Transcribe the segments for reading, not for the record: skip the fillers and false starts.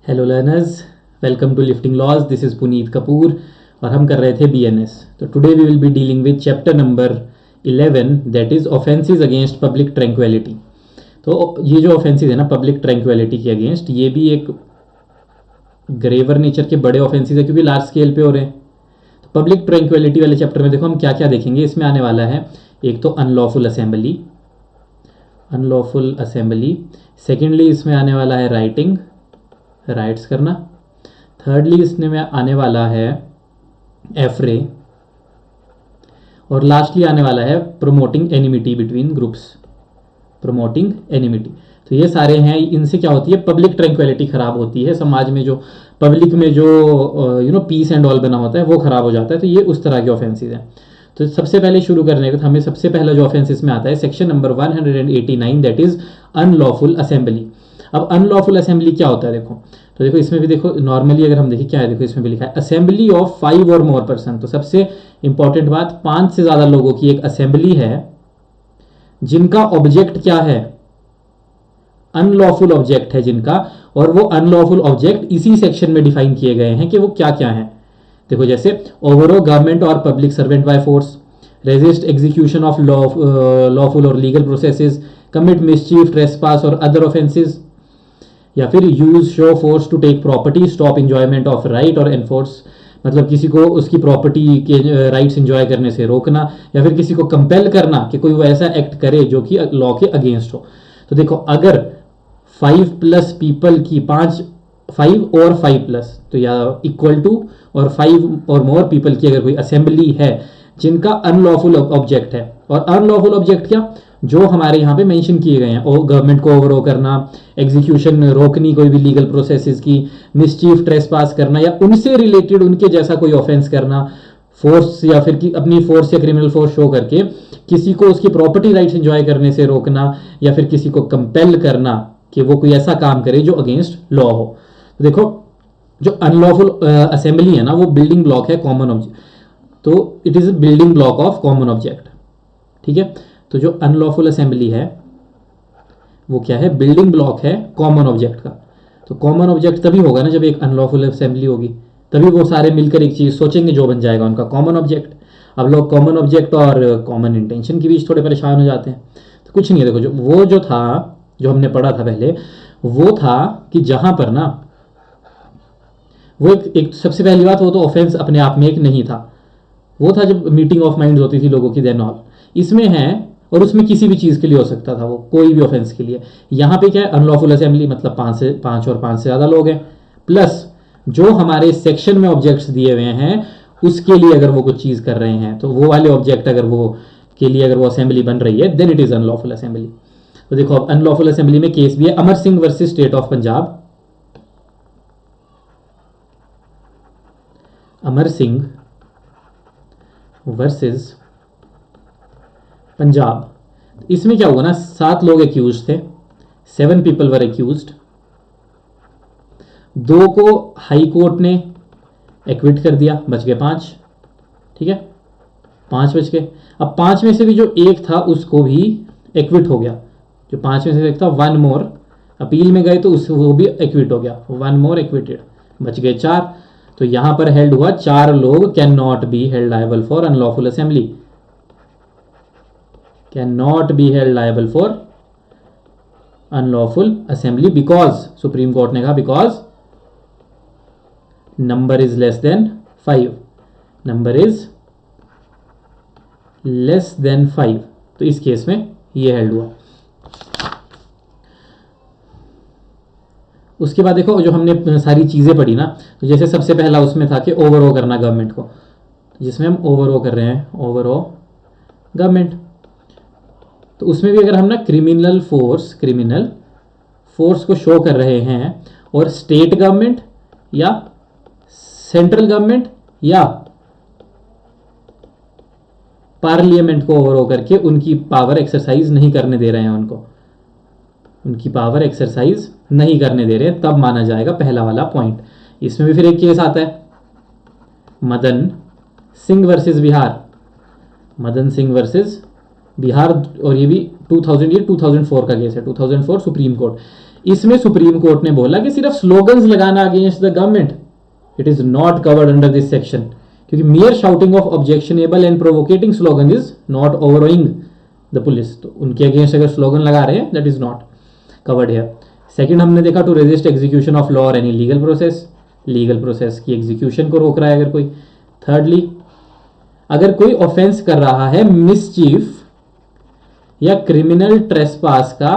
Hello learners, welcome to lifting laws. This is Puneet Kapoor और हम कर रहे थे बीएनएस। तो today we will be dealing with chapter number 11, that is offences against public tranquillity. तो ये जो ऑफेंसेस है ना पब्लिक ट्रैंक्विलिटी के अगेंस्ट, ये भी एक ग्रेवर नेचर के बड़े ऑफेंसेस है क्योंकि लार्ज स्केल पे हो रहे हैं। तो पब्लिक ट्रैंक्विलिटी वाले चैप्टर में देखो हम क्या क्या देखेंगे। इसमें आने वाला है एक तो अनलॉफुल असेंबली, सेकेंडली इसमें आने वाला है राइट्स करना, थर्डली इसमें में आने वाला है एफ्रे, और लास्टली आने वाला है promoting enmity between groups, promoting enmity. तो ये सारे हैं, इनसे क्या होती है, पब्लिक ट्रैंक्विलिटी खराब होती है, समाज में जो पब्लिक में जो पीस एंड ऑल बना होता है वो खराब हो जाता है। तो ये उस तरह के ऑफेंसेस हैं। तो सबसे पहले शुरू करने का हमें सबसे पहला जो ऑफेंसेस में आता है section number 189, that is unlawful assembly. अब अनलॉफुल असेंबली क्या होता है देखो, तो देखो इसमें भी देखो नॉर्मली अगर हम देखें क्या है, देखो इसमें भी लिखा है असेंबली ऑफ 5 और मोर पर्सन। तो सबसे इंपॉर्टेंट बात, 5 से ज्यादा लोगों की एक असेंबली है जिनका ऑब्जेक्ट क्या है, अनलॉफुल ऑब्जेक्ट है जिनका, और वो अनलॉफुल ऑब्जेक्ट इसी सेक्शन में डिफाइन किए गए हैं कि वो क्या क्या है। देखो जैसे ओवरऑल गवर्नमेंट और public servant by force, resist execution of lawful और legal processes, commit mischief, trespass और अदर ऑफेंसेस, या फिर use show force to take property, stop enjoyment of right और एनफोर्स, मतलब किसी को उसकी प्रॉपर्टी के राइट्स इंजॉय करने से रोकना, या फिर किसी को कंपेल करना कि कोई वो ऐसा एक्ट करे जो कि लॉ के अगेंस्ट हो। तो देखो अगर 5+ पीपल की 5 और 5+, तो या इक्वल टू और 5 और मोर पीपल की अगर कोई असेंबली है जिनका अनलॉफुल ऑब्जेक्ट है, और अनलॉफुल ऑब्जेक्ट क्या, जो हमारे यहाँ पे मेंशन किए गए हैं, और गवर्नमेंट को ओवरओ करना, एग्जीक्यूशन रोकनी कोई भी लीगल प्रोसेसेस की, मिसचीफ ट्रेसपास करना, या उनसे रिलेटेड उनके जैसा कोई ऑफेंस करना, फोर्स या फिर अपनी फोर्स या क्रिमिनल फोर्स शो करके किसी को उसकी प्रॉपर्टी राइट्स एंजॉय करने से रोकना, या फिर किसी को कंपेल करना कि वो कोई ऐसा काम करे जो अगेंस्ट लॉ हो। तो देखो जो अनलॉफुल असेंबली है ना, वो बिल्डिंग ब्लॉक है कॉमन ऑब्जेक्ट, तो it is building block of common object. ठीक है, तो जो अनलॉफुल असेंबली है वो क्या है, बिल्डिंग ब्लॉक है कॉमन ऑब्जेक्ट का। तो कॉमन ऑब्जेक्ट तभी होगा ना जब एक अनलॉफुल असेंबली होगी, तभी वो सारे मिलकर एक चीज सोचेंगे जो बन जाएगा उनका कॉमन ऑब्जेक्ट। अब लोग कॉमन ऑब्जेक्ट और कॉमन इंटेंशन के बीच थोड़े परेशान हो जाते हैं। तो कुछ नहीं है, देखो जो था, जो हमने पढ़ा था पहले, वो था कि जहां पर ना वो एक सबसे पहली बात, वो तो ऑफेंस अपने आप में एक नहीं था, वो था जब मीटिंग ऑफ माइंड होती थी लोगों की, देन ऑल इसमें है, और उसमें किसी भी चीज के लिए हो सकता था, वो कोई भी ऑफेंस के लिए। यहाँ पे क्या है, अनलॉफुल असेंबली मतलब 5 और 5 से ज्यादा लोग हैं, प्लस जो हमारे सेक्शन में ऑब्जेक्ट्स दिए हुए हैं उसके लिए अगर वो कुछ चीज कर रहे हैं, तो वो वाले ऑब्जेक्ट अगर वो के लिए अगर वो असेंबली बन रही है, then it is unlawful assembly. तो देखो अब अनलॉफुल असेंबली में केस भी है, Amar Singh versus state of Punjab. Amar Singh versus Punjab. इसमें क्या हुआ ना, 7 लोग एक्यूज थे, 7 पीपल वर एक्यूज्ड, 2 को हाई कोर्ट ने एक्विट कर दिया, बच गए 5। ठीक है, 5 बच गए। अब 5 में से भी जो एक था उसको भी एक्विट हो गया, जो 5 में से एक था, 1 मोर अपील में गए तो वो भी एक्विट हो गया, 1 मोर एक्विटेड, बच गए 4। तो यहां पर हेल्ड हुआ 4 लोग can not be held liable for unlawful assembly, can not be held liable for unlawful assembly, because supreme court ने कहा because number is less than 5, number is less than 5। तो इस केस में ये हेल्ड हुआ। उसके बाद देखो जो हमने सारी चीजें पढ़ी ना, तो जैसे सबसे पहला उसमें था कि ओवरओ करना गवर्नमेंट को, जिसमें हम ओवरओ कर रहे हैं, ओवरओ गवर्नमेंट। तो उसमें भी अगर हम ना क्रिमिनल फोर्स को शो कर रहे हैं, और स्टेट गवर्नमेंट या सेंट्रल गवर्नमेंट या पार्लियामेंट को ओवरओ करके उनकी पावर एक्सरसाइज नहीं करने दे रहे हैं, उनकी पावर एक्सरसाइज नहीं करने दे रहे, तब माना जाएगा पहला वाला पॉइंट। इसमें भी फिर एक केस आता है, मदन सिंह वर्सेस बिहार, मदन सिंह वर्सेस बिहार, और ये भी 2004 का केस है, 2004 सुप्रीम कोर्ट। इसमें सुप्रीम कोर्ट ने बोला कि सिर्फ स्लोगन्स लगाना against the government it is not covered under this section, क्योंकि mere shouting of objectionable and provoking slogan is not overawing the police. तो उनके अगेंस्ट अगर स्लोगन लगा रहे हैं that is not covered here. Second हमने देखा to resist execution of law और एनी लीगल प्रोसेस की एग्जीक्यूशन को रोक रहा है अगर कोई। थर्डली, अगर कोई ऑफेंस कर रहा है मिसचीफ या क्रिमिनल ट्रेसपास का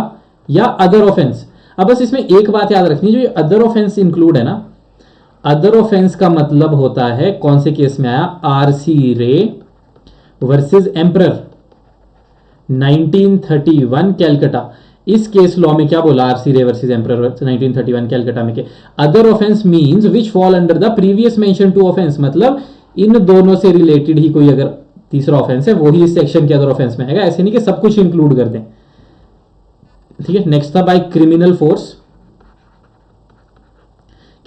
या अदर ऑफेंस। अब बस इसमें एक बात याद रखनी, जो ये अदर ऑफेंस इंक्लूड है ना, अदर ऑफेंस का मतलब होता है कौन से केस में आया, आरसी रे वर्सेस एम्परर 1931 कैलकाटा। इस केस लॉ में क्या बोला आरसी रे वर्सेस एम्परर 1931 कैलकाटा में के other offence means which fall under the previous mention to offence, मतलब इन दोनों से रिलेटेड ही कोई अगर तीसरा ऑफेंस है वो ही इस सेक्शन के अदर ऑफेंस में है, ऐसे नहीं कि सब कुछ इंक्लूड कर दें। ठीक है, नेक्स्ट था बाय क्रिमिनल फोर्स,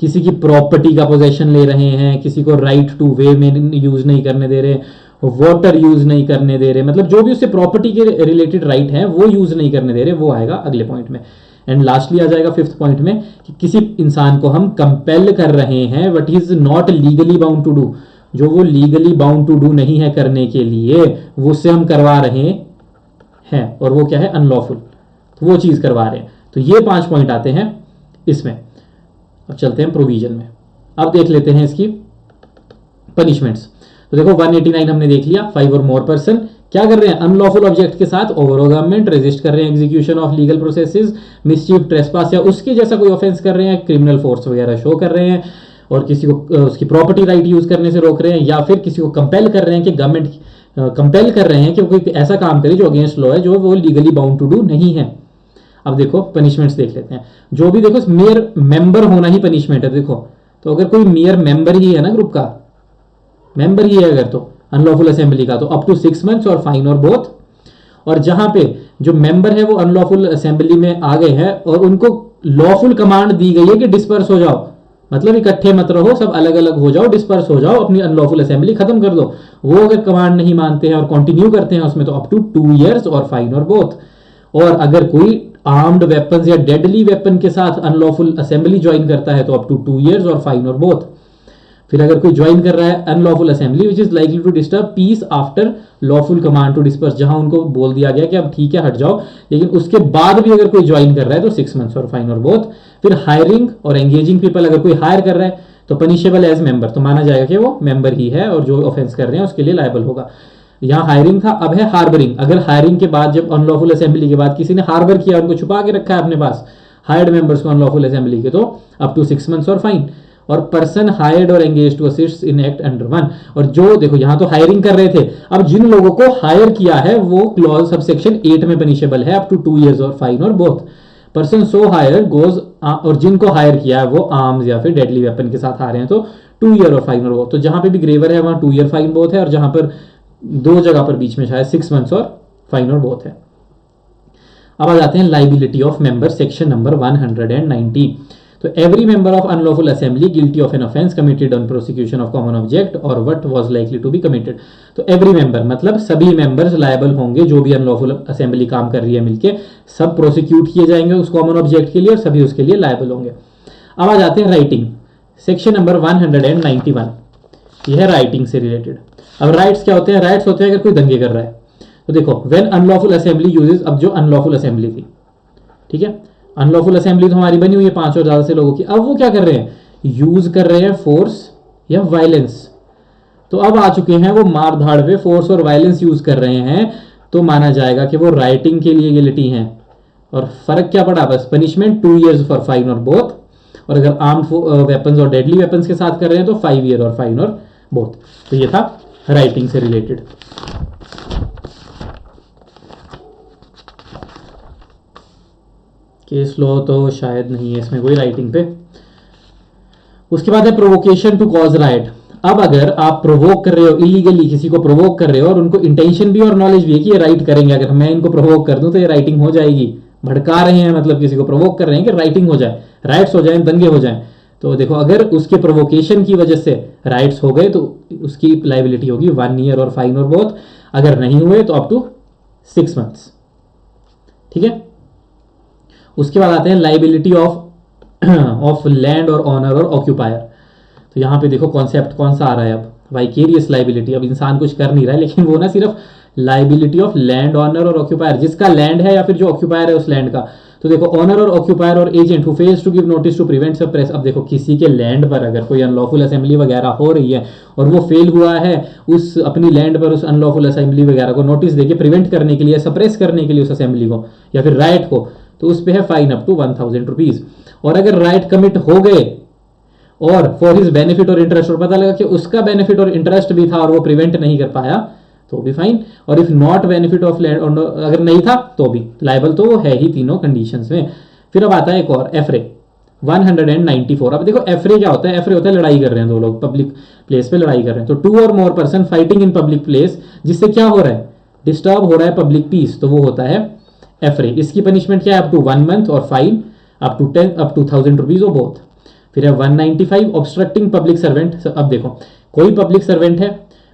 किसी की प्रॉपर्टी का पोजेशन ले रहे हैं, किसी को राइट टू वे में यूज नहीं करने दे रहे, वाटर यूज नहीं करने दे रहे, मतलब जो भी उससे प्रॉपर्टी के रिलेटेड राइट है वो यूज नहीं करने दे रहे, वो आएगा अगले पॉइंट में। एंड लास्टली आ जाएगा फिफ्थ पॉइंट में कि किसी इंसान को हम कंपेल कर रहे हैं what is not legally bound to do, जो वो लीगली बाउंड टू डू नहीं है करने के लिए, वो उससे हम करवा रहे हैं और वो क्या है, अनलॉफुल, तो वो चीज करवा रहे हैं। तो ये 5 पॉइंट आते हैं इसमें। अब चलते हैं प्रोविजन में। अब देख लेते हैं इसकी पनिशमेंट्स। तो देखो 189 हमने देख लिया, 5 और मोर पर्सन क्या कर रहे हैं, अनलॉफुल ऑब्जेक्ट के साथ ओवरऑल गवर्नमेंट रेजिस्ट कर रहे हैं execution of legal processes, mischief trespass या उसके जैसा कोई ऑफेंस कर रहे हैं, क्रिमिनल फोर्स वगैरह शो कर रहे हैं और किसी को उसकी प्रॉपर्टी राइट यूज करने से रोक रहे हैं, या फिर किसी को कंपेल कर रहे हैं कि गवर्नमेंट कंपेल कर रहे हैं कि कोई ऐसा काम करे जो अगेंस्ट लॉ है, जो वो लीगली बाउंड टू डू नहीं है। अब देखो पनिशमेंट्स देख लेते हैं। जो भी देखो मेयर मेंबर होना ही पनिशमेंट है। देखो तो अगर कोई मेयर मेंबर ही है ना, ग्रुप का मेंबर ही है अगर, तो अनलॉफुल असेंबली का, तो अप टू 6 months और फाइन और बोथ। और जहां पे जो मेंबर है वो अनलॉफुल असेंबली में आ गए हैं और उनको लॉफुल कमांड दी गई है कि डिस्पर्स हो जाओ, मतलब इकट्ठे मत रहो, सब अलग अलग हो जाओ, डिस्पर्स हो जाओ, अपनी अनलॉफुल असेंबली खत्म कर दो। वो अगर कमांड नहीं मानते हैं और कंटिन्यू करते हैं उसमें, तो अप टू 2 years और फाइन और बोथ। और अगर कोई आर्म्ड वेपन्स या डेडली वेपन के साथ अनलॉफुल असेंबली ज्वाइन करता है तो अप टू 2 years और फाइन और बोथ। फिर अगर कोई ज्वाइन कर रहा है unlawful assembly which is likely to disturb peace after lawful command to disperse, जहां उनको बोल दिया गया कि अब ठीक है हट जाओ, लेकिन उसके बाद भी अगर कोई ज्वाइन कर रहा है तो 6 months और फाइन और बोथ। फिर हायरिंग और एंगेजिंग पीपल, अगर कोई हायर कर रहा है तो पनिशेबल एज मेंबर, तो माना जाएगा कि वो मेंबर ही है और जो ऑफेंस कर रहे हैं उसके लिए लायबल होगा। यहाँ हायरिंग था, अब है हार्बरिंग। अगर हायरिंग के बाद, जब अनलॉफुल असेंबली के बाद किसी ने हार्बर किया, उनको छुपा के रखा है अपने पास हायर्ड मेंबर्स को अनलॉफुल असेंबली के, तो अप टू 6 months और फाइन। और पर्सन हायर्ड और engage to assist in act under 1। और जो देखो यहाँ तो हायरिंग कर रहे थे, अब जिन लोगों को हायर किया है वो क्लॉज सबसेक्शन 8 में पनिशेबल है अप टू 2 years और फाइन और both. Person so hire goes, और जिनको हायर किया है वो आर्म्स या फिर डेडली वेपन के साथ आ रहे हैं तो 2 year और फाइन और बोथ। तो जहां पे भी ग्रेवर है वहां 2 year फाइन बोथ है, और जहां पर 2 जगह पर बीच में शायद 6 months और फाइन और बोथ है। अब आ जाते हैं liability of member, section number 190। तो every member of unlawful assembly guilty of an offence committed on prosecution of common object और what was likely to be committed. तो एवरी मेंबर मतलब सभी मेंबर्स लायबल होंगे, जो भी अनलॉफुल असेंबली काम कर रही है मिलके, सब प्रोसिक्यूट किए जाएंगे उस कॉमन ऑब्जेक्ट के लिए और सभी उसके लिए लायबल होंगे। अब आ जाते हैं राइटिंग, सेक्शन नंबर 191। यह है राइटिंग से रिलेटेड। अब राइट्स क्या होते हैं, राइट्स होते हैं अगर कोई दंगे कर रहा है तो देखो व्हेन अनलॉफुल असेंबली यूजेस, अब जो अनलॉफुल असेंबली थी, ठीक है, अनलॉफुल असेंबली तो हमारी बनी हुई है 5 और ज्यादा से लोगों की, अब वो क्या कर रहे हैं, यूज कर रहे हैं फोर्स या वायलेंस। तो अब आ चुके हैं वो मार धाड़ पे फोर्स और वायलेंस यूज कर रहे हैं, तो माना जाएगा कि वो राइटिंग के लिए गिल्टी हैं। और फर्क क्या पड़ा, बस पनिशमेंट 2 years फॉर फाइन और बोथ, और अगर आर्म्ड वेपन्स और डेडली वेपन्स के साथ कर रहे हैं तो 5 year और फाइन और बोथ। तो ये था राइटिंग से रिलेटेड। केस लॉ तो शायद नहीं है इसमें कोई राइटिंग पे। उसके बाद है प्रोवोकेशन टू कॉज राइट। अब अगर आप प्रोवोक कर रहे हो, इलीगली किसी को प्रोवोक कर रहे हो और उनको इंटेंशन भी और नॉलेज भी है कि ये राइट करेंगे, अगर मैं इनको प्रोवोक कर दूं तो ये राइटिंग हो जाएगी, भड़का रहे हैं मतलब किसी को प्रोवोक कर रहे हैं कि राइटिंग हो जाए, राइट्स हो जाए, दंगे हो जाए, तो देखो अगर उसके प्रोवोकेशन की वजह से राइट्स हो गए तो उसकी लाइबिलिटी होगी 1 year और फाइन और बोथ, अगर नहीं हुए तो अप टू 6 months। ठीक है। उसके बाद आते हैं लाइबिलिटी ऑफ ऑफ लैंड और ऑनर और ऑक्यूपायर। तो यहाँ पे देखो कॉन्सेप्ट कौन सा आ रहा है अब, वाइकेरियस लाइबिलिटी। अब इंसान कुछ कर नहीं रहा है, लेकिन वो ना सिर्फ लाइबिलिटी ऑफ लैंड ऑनर और ऑक्यूपायर, जिसका लैंड है या फिर जो ऑक्यूपायर है उस लैंड का। तो देखो ऑनर और ऑक्यूपायर और agent who fails to give notice to prevent suppress. अब देखो किसी के लैंड पर अगर कोई अनलॉफुल असेंबली वगैरह हो रही है और वो फेल हुआ है उस अपनी लैंड पर उस अनलॉफुल असेंबली वगैरह को नोटिस देके प्रिवेंट करने के लिए, सप्रेस करने के लिए उस असेंबली को या फिर राइट को, तो उस पर है फाइन अप टू 1000 रुपीज। और अगर राइट कमिट हो गए और फॉर हिज बेनिफिट और इंटरेस्ट, और पता लगा कि उसका बेनिफिट और इंटरेस्ट भी था और वो प्रिवेंट नहीं कर पाया, तो भी फाइन। और if not benefit of land, अगर नहीं था तो भी लाइबल, तो वो है ही तीनों कंडीशंस में। फिर अब आता है एक और एफरे 194। अब देखो एफरे क्या होता है, एफरे होता है लड़ाई कर रहे हैं दो लोग पब्लिक प्लेस पे लड़ाई कर रहे हैं। तो 2 और more person fighting in public place, जिससे क्या हो रहा है, डिस्टर्ब हो रहा है पब्लिक पीस, तो वो होता है एफरे। इसकी पनिशमेंट क्या है, अप टू 1 मंथ और फाइन अप टू 1000 रुपीज और बोथ। फिर है 195 ऑब्स्ट्रक्टिंग पब्लिक सर्वेंट। अब देखो कोई पब्लिक सर्वेंट है,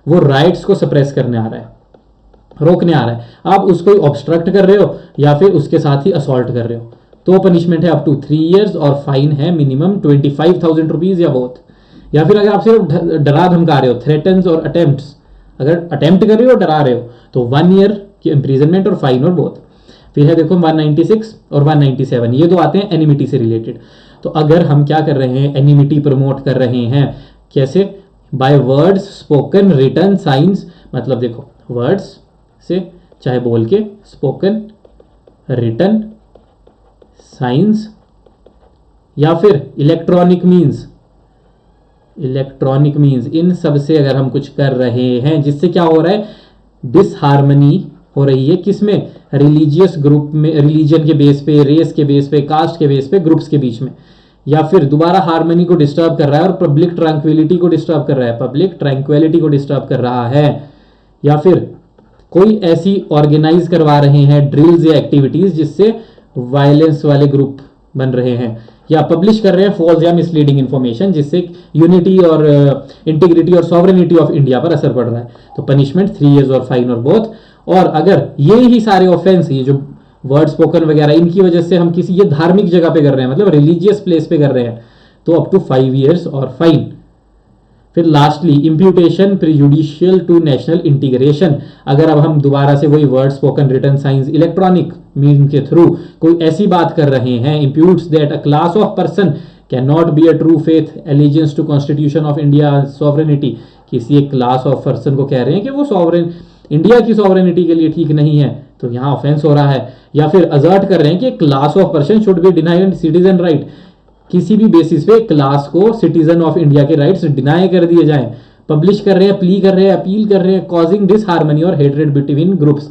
वो राइट्स को सप्रेस करने आ रहा है, रोकने आ रहा है, आप उसको ऑब्स्ट्रक्ट कर रहे हो या फिर उसके साथ ही असॉल्ट कर रहे हो, तो पनिशमेंट है अप टू 3 years और फाइन है मिनिमम 25,000 रुपीज या बोथ। या फिर अगर आप सिर्फ डरा धमका रहे हो, थ्रेटन्स और अटेम्प्ट्स, अगर अटेम्प्ट कर रहे हो डरा रहे हो, तो 1 year की इम्प्रीजनमेंट और फाइन और बोथ। फिर है देखो 196 और 197, ये दो आते हैं एनिमिटी से रिलेटेड। तो अगर हम क्या कर रहे हैं, एनिमिटी प्रमोट कर रहे हैं, कैसे, by words spoken written signs, मतलब देखो वर्ड्स से चाहे बोल के, स्पोकन रिटन साइंस या फिर इलेक्ट्रॉनिक मींस, इन सब से अगर हम कुछ कर रहे हैं जिससे क्या हो रहा है, डिसहार्मनी हो रही है, किसमें, रिलीजियस ग्रुप में, रिलीजन के बेस पे, रेस के बेस पे, कास्ट के बेस पे, ग्रुप्स के बीच में, या फिर दोबारा हार्मनी को डिस्टर्ब कर रहा है और पब्लिक ट्रैंक्विलिटी को डिस्टर्ब कर रहा है, पब्लिक ट्रैंक्विलिटी को डिस्टर्ब कर रहा है, या फिर कोई ऐसी ऑर्गेनाइज करवा रहे हैं ड्रिल्स या एक्टिविटीज जिससे वायलेंस वाले ग्रुप बन रहे हैं, या पब्लिश कर रहे हैं फॉल्स या मिसलीडिंग इंफॉर्मेशन जिससे यूनिटी और इंटीग्रिटी और सॉवरेनिटी ऑफ इंडिया पर असर पड़ रहा है, तो पनिशमेंट 3 years और फाइन और बोथ। और अगर ये ही सारे ऑफेंस, ये जो वर्ड स्पोकन वगैरह, इनकी वजह से हम किसी ये धार्मिक जगह पे कर रहे हैं, मतलब रिलीजियस प्लेस पे कर रहे हैं, तो अप टू 5 years और फाइन। फिर lastly imputation prejudicial to national integration, अगर अब हम दोबारा से वही word spoken written signs electronic mean के थ्रू कोई ऐसी बात कर रहे हैं, imputes that a class of person can not be a true faith allegiance to constitution of India sovereignty, किसी एक क्लास ऑफ पर्सन को कह रहे हैं कि वो सॉवरेन, इंडिया की सॉवरेनिटी के लिए ठीक नहीं है, तो यहाँ ऑफेंस हो रहा है। या फिर अजर्ट कर रहे हैं कि class of person should be denied citizen right, किसी भी बेसिस पे क्लास को सिटीजन ऑफ इंडिया के राइट्स डिनाई कर दिए जाएं, पब्लिश कर रहे हैं, प्ली कर रहे हैं, अपील कर रहे हैं, कॉजिंग डिसहार्मनी और हेट्रेड बिटवीन ग्रुप्स।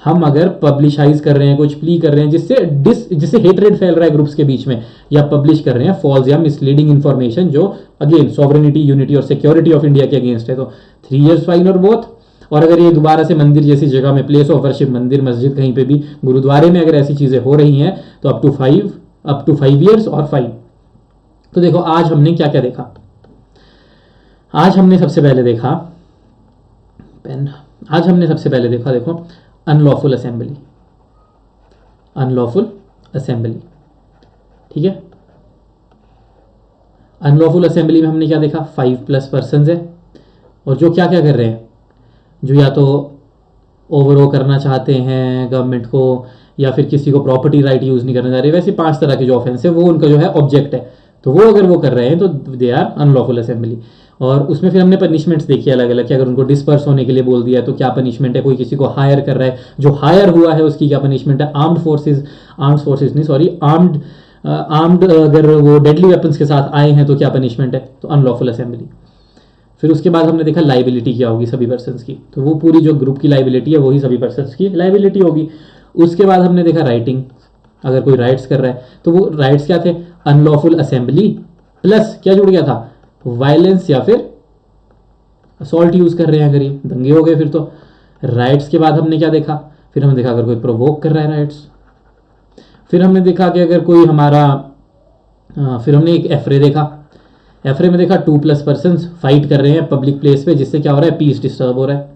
हम अगर पब्लिशाइज कर रहे हैं, कुछ प्ली कर रहे हैं जिससे हेट्रेड फैल रहा है ग्रुप्स के बीच में, या पब्लिश कर रहे हैं फॉल्स या मिसलीडिंग इंफॉर्मेशन जो अगेन सॉवरेनिटी, यूनिटी और सिक्योरिटी ऑफ इंडिया के अगेंस्ट है, तो 3 years फाइन और बोथ। और अगर ये दोबारा से मंदिर जैसी जगह में, प्लेस ऑफ वर्शिप, मंदिर मस्जिद कहीं पे भी, गुरुद्वारे में अगर ऐसी चीजें हो रही हैं, तो अप टू 5 years और फाइन। तो देखो आज हमने क्या क्या देखा, आज हमने सबसे पहले देखा देखो अनलॉफुल असेंबली, ठीक है। अनलॉफुल असेंबली में हमने क्या देखा, 5+ पर्सन है, और जो क्या क्या कर रहे हैं, जो या तो ओवरओ करना चाहते हैं गवर्नमेंट को, या फिर किसी को प्रॉपर्टी राइट यूज नहीं करना चाह रहे, वैसे 5 तरह के जो ऑफेंस है वो उनका जो है ऑब्जेक्ट है, तो वो अगर वो कर रहे हैं तो दे आर अनलॉफुल असेंबली। और उसमें फिर हमने पनिशमेंट्स देखी अलग अलग, कि अगर उनको डिस्पर्स होने के लिए बोल दिया तो क्या पनिशमेंट है, कोई किसी को हायर कर रहा है, जो हायर हुआ है उसकी क्या पनिशमेंट है, आर्म्ड अगर वो डेडली वेपन्स के साथ आए हैं तो क्या पनिशमेंट है, तो अनलॉफुल असेंबली। फिर उसके बाद हमने देखा लाइबिलिटी क्या होगी सभी पर्सन्स की, तो वो पूरी जो ग्रुप की लाइबिलिटी है वही सभी पर्सन्स की लाइबिलिटी होगी। उसके बाद हमने देखा राइटिंग, अगर कोई राइट्स कर रहा है तो वो राइट्स क्या थे, अनलॉफुल असेंबली प्लस क्या जुड़ गया था, वायलेंस या फिर असॉल्ट यूज कर रहे हैं, अगर ये दंगे हो गए फिर तो। राइट्स के बाद हमने क्या देखा, फिर हमने देखा अगर कोई प्रोवोक कर रहा है राइट्स, फिर हमने देखा कि अगर कोई हमारा फिर हमने एक एफरे देखा, एफरे में देखा 2+ पर्सन फाइट कर रहे हैं पब्लिक प्लेस पे, जिससे क्या हो रहा है, पीस डिस्टर्ब हो रहा है,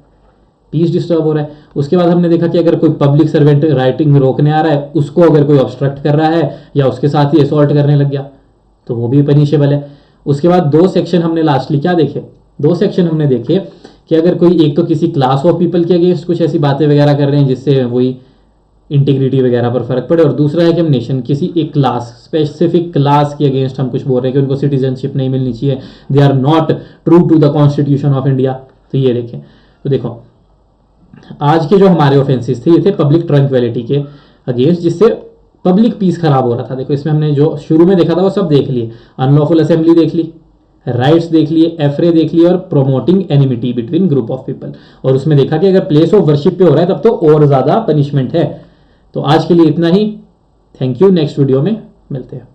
पीस डिस्टर्ब हो रहा है। उसके बाद हमने देखा कि अगर कोई पब्लिक सर्वेंट राइटिंग रोकने आ रहा है, उसको अगर कोई ऑब्स्ट्रक्ट कर रहा है या उसके साथ ही असॉल्ट करने लग गया तो वो भी पनिशेबल है। उसके बाद दो सेक्शन हमने लास्टली क्या देखे, दो सेक्शन हमने देखे कि अगर कोई एक तो किसी क्लास ऑफ पीपल के अगेंस्ट कुछ ऐसी बातें वगैरह कर रहे हैं जिससे वही इंटीग्रिटी वगैरह पर फर्क पड़े, और दूसरा है कि हम नेशन किसी एक क्लास, स्पेसिफिक क्लास के अगेंस्ट हम कुछ बोल रहे हैं कि उनको सिटीजनशिप नहीं मिलनी चाहिए, they are not true to the constitution of India. तो ये देखें, तो देखो आज के जो हमारे ऑफेंसेस थे ये थे पब्लिक ट्रंक्विलिटी के अगेंस्ट, जिससे पब्लिक पीस खराब हो रहा था। देखो इसमें हमने जो शुरू में देखा था वो सब देख लिए, अनलॉफुल असेंबली देख ली, राइट्स देख लिए, एफरे देख लिए, और promoting enmity between group of people. और उसमें देखा कि अगर प्लेस ऑफ वर्शिप पे हो रहा है तब तो और ज्यादा पनिशमेंट है। तो आज के लिए इतना ही, थैंक यू, नेक्स्ट वीडियो में मिलते हैं।